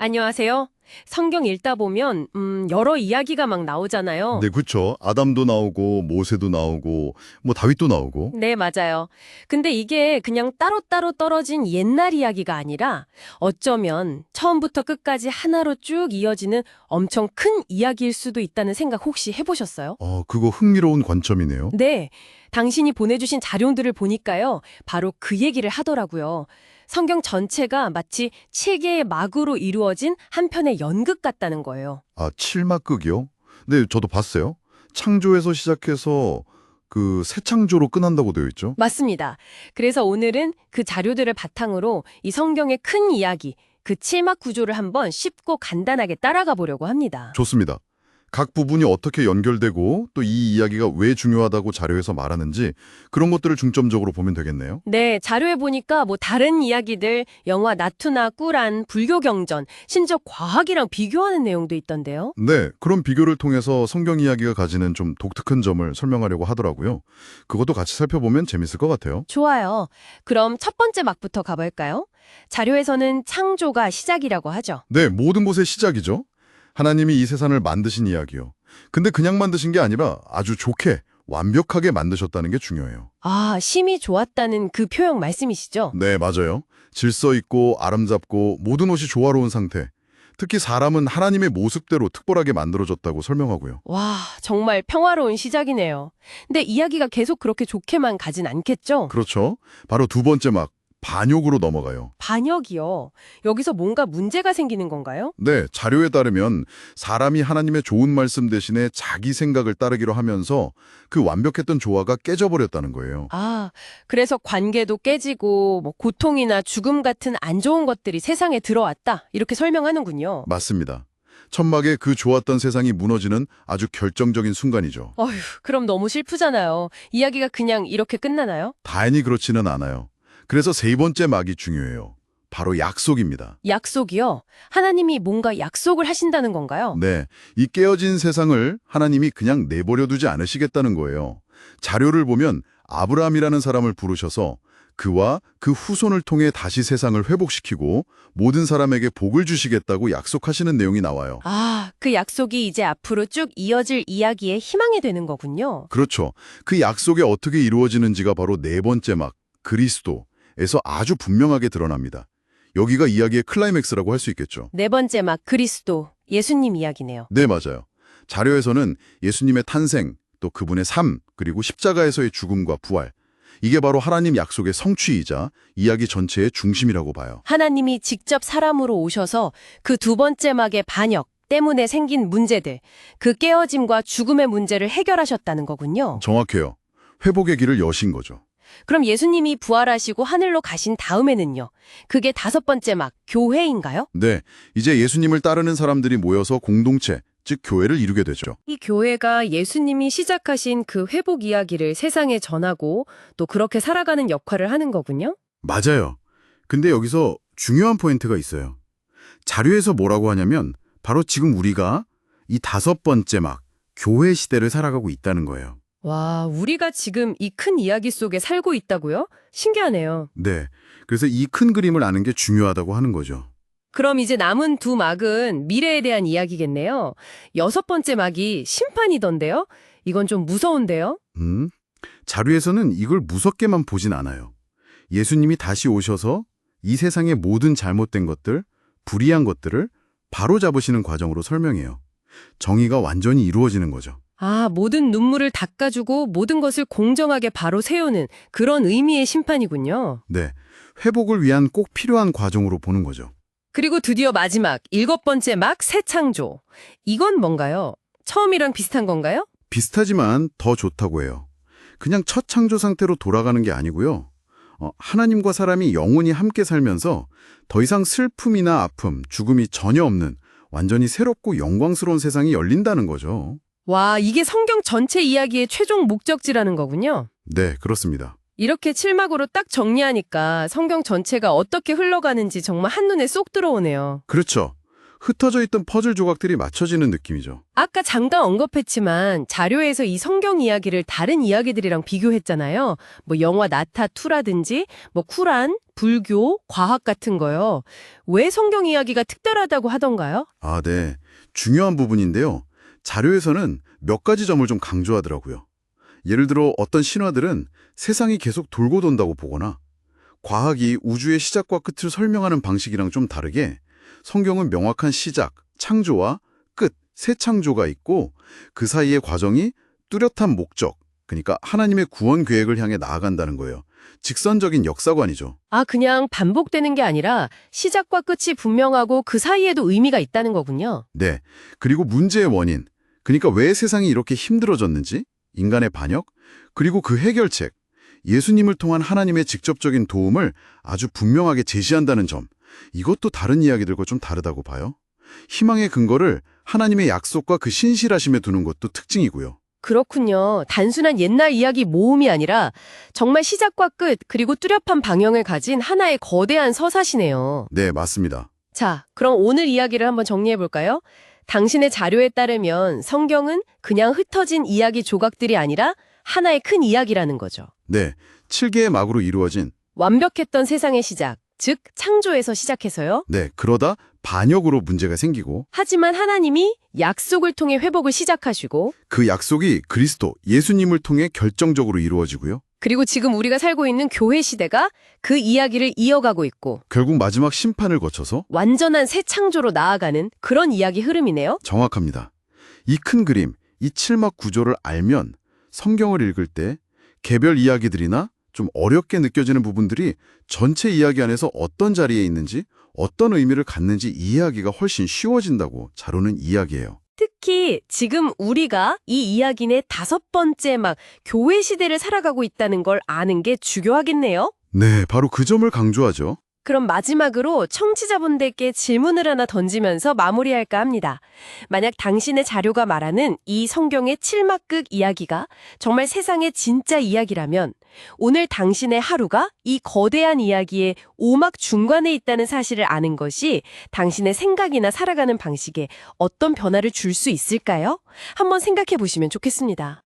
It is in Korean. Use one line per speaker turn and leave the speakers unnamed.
안녕하세요. 성경 읽다 보면 여러 이야기가 막 나오잖아요.
네, 그쵸. 아담도 나오고 모세도 나오고 뭐 다윗도 나오고.
네, 맞아요. 근데 이게 그냥 따로따로 떨어진 옛날 이야기가 아니라 어쩌면 처음부터 끝까지 하나로 쭉 이어지는 엄청 큰 이야기일 수도 있다는 생각 혹시 해보셨어요?
그거 흥미로운 관점이네요.
네, 당신이 보내주신 자료들을 보니까요. 바로 그 얘기를 하더라고요. 성경 전체가 마치 7개의 막으로 이루어진 한 편의 연극 같다는 거예요.
아, 칠막극이요? 네, 저도 봤어요. 창조에서 시작해서 그 새창조로 끝난다고 되어 있죠.
맞습니다. 그래서 오늘은 그 자료들을 바탕으로 이 성경의 큰 이야기, 그 칠막 구조를 한번 쉽고 간단하게 따라가 보려고 합니다.
좋습니다. 각 부분이 어떻게 연결되고 또 이 이야기가 왜 중요하다고 자료에서 말하는지 그런 것들을 중점적으로 보면 되겠네요.
네, 자료에 보니까 뭐 다른 이야기들, 영화 나투나 꾸란, 불교 경전, 심지어 과학이랑 비교하는 내용도 있던데요.
네, 그런 비교를 통해서 성경 이야기가 가지는 좀 독특한 점을 설명하려고 하더라고요. 그것도 같이 살펴보면 재밌을 것 같아요.
좋아요. 그럼 첫 번째 막부터 가볼까요? 자료에서는 창조가 시작이라고 하죠.
네, 모든 것의 시작이죠. 하나님이 이 세상을 만드신 이야기요. 근데 그냥 만드신 게 아니라 아주 좋게, 완벽하게 만드셨다는 게 중요해요.
아, 심이 좋았다는 그 표현 말씀이시죠?
네, 맞아요. 질서 있고 아름답고 모든 것이 조화로운 상태. 특히 사람은 하나님의 모습대로 특별하게 만들어졌다고 설명하고요.
와, 정말 평화로운 시작이네요. 근데 이야기가 계속 그렇게 좋게만 가진 않겠죠?
그렇죠. 바로 두 번째 막, 반욕으로 넘어가요.
반역이요. 여기서 뭔가 문제가 생기는 건가요?
네, 자료에 따르면 사람이 하나님의 좋은 말씀 대신에 자기 생각을 따르기로 하면서 그 완벽했던 조화가 깨져버렸다는 거예요.
아, 그래서 관계도 깨지고 뭐 고통이나 죽음 같은 안 좋은 것들이 세상에 들어왔다. 이렇게 설명하는군요.
맞습니다. 천막에 그 좋았던 세상이 무너지는 아주 결정적인 순간이죠.
어휴, 그럼 너무 슬프잖아요. 이야기가 그냥 이렇게 끝나나요?
다행히 그렇지는 않아요. 그래서 세 번째 막이 중요해요. 바로 약속입니다.
약속이요? 하나님이 뭔가 약속을 하신다는 건가요?
네, 이 깨어진 세상을 하나님이 그냥 내버려 두지 않으시겠다는 거예요. 자료를 보면 아브라함이라는 사람을 부르셔서 그와 그 후손을 통해 다시 세상을 회복시키고 모든 사람에게 복을 주시겠다고 약속하시는 내용이 나와요.
아, 그 약속이 이제 앞으로 쭉 이어질 이야기의 희망이 되는 거군요.
그렇죠. 그 약속이 어떻게 이루어지는지가 바로 네 번째 막, 그리스도에서 아주 분명하게 드러납니다. 여기가 이야기의 클라이맥스라고 할 수 있겠죠.
네 번째 막 그리스도, 예수님 이야기네요.
네, 맞아요. 자료에서는 예수님의 탄생, 또 그분의 삶, 그리고 십자가에서의 죽음과 부활, 이게 바로 하나님 약속의 성취이자 이야기 전체의 중심이라고 봐요.
하나님이 직접 사람으로 오셔서 그 두 번째 막의 반역 때문에 생긴 문제들, 그 깨어짐과 죽음의 문제를 해결하셨다는 거군요.
정확해요. 회복의 길을 여신 거죠.
그럼 예수님이 부활하시고 하늘로 가신 다음에는요? 그게 다섯 번째 막 교회인가요?
네, 이제 예수님을 따르는 사람들이 모여서 공동체, 즉 교회를 이루게 되죠.
이 교회가 예수님이 시작하신 그 회복 이야기를 세상에 전하고 또 그렇게 살아가는 역할을 하는 거군요.
맞아요. 근데 여기서 중요한 포인트가 있어요. 자료에서 뭐라고 하냐면 바로 지금 우리가 이 다섯 번째 막 교회 시대를 살아가고 있다는 거예요.
와, 우리가 지금 이 큰 이야기 속에 살고 있다고요? 신기하네요.
네, 그래서 이 큰 그림을 아는 게 중요하다고 하는 거죠.
그럼 이제 남은 두 막은 미래에 대한 이야기겠네요. 여섯 번째 막이 심판이던데요? 이건 좀 무서운데요?
자료에서는 이걸 무섭게만 보진 않아요. 예수님이 다시 오셔서 이 세상의 모든 잘못된 것들, 불의한 것들을 바로잡으시는 과정으로 설명해요. 정의가 완전히 이루어지는 거죠.
아, 모든 눈물을 닦아주고 모든 것을 공정하게 바로 세우는 그런 의미의 심판이군요.
네, 회복을 위한 꼭 필요한 과정으로 보는 거죠.
그리고 드디어 마지막, 일곱 번째 막 새창조. 이건 뭔가요? 처음이랑 비슷한 건가요?
비슷하지만 더 좋다고 해요. 그냥 첫 창조 상태로 돌아가는 게 아니고요. 하나님과 사람이 영원히 함께 살면서 더 이상 슬픔이나 아픔, 죽음이 전혀 없는 완전히 새롭고 영광스러운 세상이 열린다는 거죠.
와, 이게 성경 전체 이야기의 최종 목적지라는 거군요.
네, 그렇습니다.
이렇게 칠막으로 딱 정리하니까 성경 전체가 어떻게 흘러가는지 정말 한눈에 쏙 들어오네요.
그렇죠. 흩어져 있던 퍼즐 조각들이 맞춰지는 느낌이죠.
아까 잠깐 언급했지만 자료에서 이 성경 이야기를 다른 이야기들이랑 비교했잖아요. 뭐 영화 나타2라든지 뭐 쿠란, 불교, 과학 같은 거요. 왜 성경 이야기가 특별하다고 하던가요?
아, 네. 중요한 부분인데요. 자료에서는 몇 가지 점을 좀 강조하더라고요. 예를 들어 어떤 신화들은 세상이 계속 돌고 돈다고 보거나 과학이 우주의 시작과 끝을 설명하는 방식이랑 좀 다르게 성경은 명확한 시작, 창조와 끝, 새 창조가 있고 그 사이의 과정이 뚜렷한 목적, 그러니까 하나님의 구원 계획을 향해 나아간다는 거예요. 직선적인 역사관이죠.
아, 그냥 반복되는 게 아니라 시작과 끝이 분명하고 그 사이에도 의미가 있다는 거군요.
네. 그리고 문제의 원인, 그러니까 왜 세상이 이렇게 힘들어졌는지, 인간의 반역, 그리고 그 해결책, 예수님을 통한 하나님의 직접적인 도움을 아주 분명하게 제시한다는 점, 이것도 다른 이야기들과 좀 다르다고 봐요. 희망의 근거를 하나님의 약속과 그 신실하심에 두는 것도 특징이고요.
그렇군요. 단순한 옛날 이야기 모음이 아니라 정말 시작과 끝, 그리고 뚜렷한 방향을 가진 하나의 거대한 서사시네요.
네, 맞습니다.
자, 그럼 오늘 이야기를 한번 정리해 볼까요? 당신의 자료에 따르면 성경은 그냥 흩어진 이야기 조각들이 아니라 하나의 큰 이야기라는 거죠.
네, 7개의 막으로 이루어진,
완벽했던 세상의 시작, 즉 창조에서 시작해서요.
네, 그러다 반역으로 문제가 생기고
하지만 하나님이 약속을 통해 회복을 시작하시고
그 약속이 그리스도, 예수님을 통해 결정적으로 이루어지고요.
그리고 지금 우리가 살고 있는 교회 시대가 그 이야기를 이어가고 있고
결국 마지막 심판을 거쳐서
완전한 새 창조로 나아가는 그런 이야기 흐름이네요.
정확합니다. 이 큰 그림, 이 7막 구조를 알면 성경을 읽을 때 개별 이야기들이나 좀 어렵게 느껴지는 부분들이 전체 이야기 안에서 어떤 자리에 있는지, 어떤 의미를 갖는지 이해하기가 훨씬 쉬워진다고 자료는 이야기해요.
특히 지금 우리가 이 이야기의 5번째 막 교회 시대를 살아가고 있다는 걸 아는 게 중요하겠네요.
네, 바로 그 점을 강조하죠.
그럼 마지막으로 청취자분들께 질문을 하나 던지면서 마무리할까 합니다. 만약 당신의 자료가 말하는 이 성경의 7막극 이야기가 정말 세상의 진짜 이야기라면 오늘 당신의 하루가 이 거대한 이야기의 5막 중간에 있다는 사실을 아는 것이 당신의 생각이나 살아가는 방식에 어떤 변화를 줄 수 있을까요? 한번 생각해 보시면 좋겠습니다.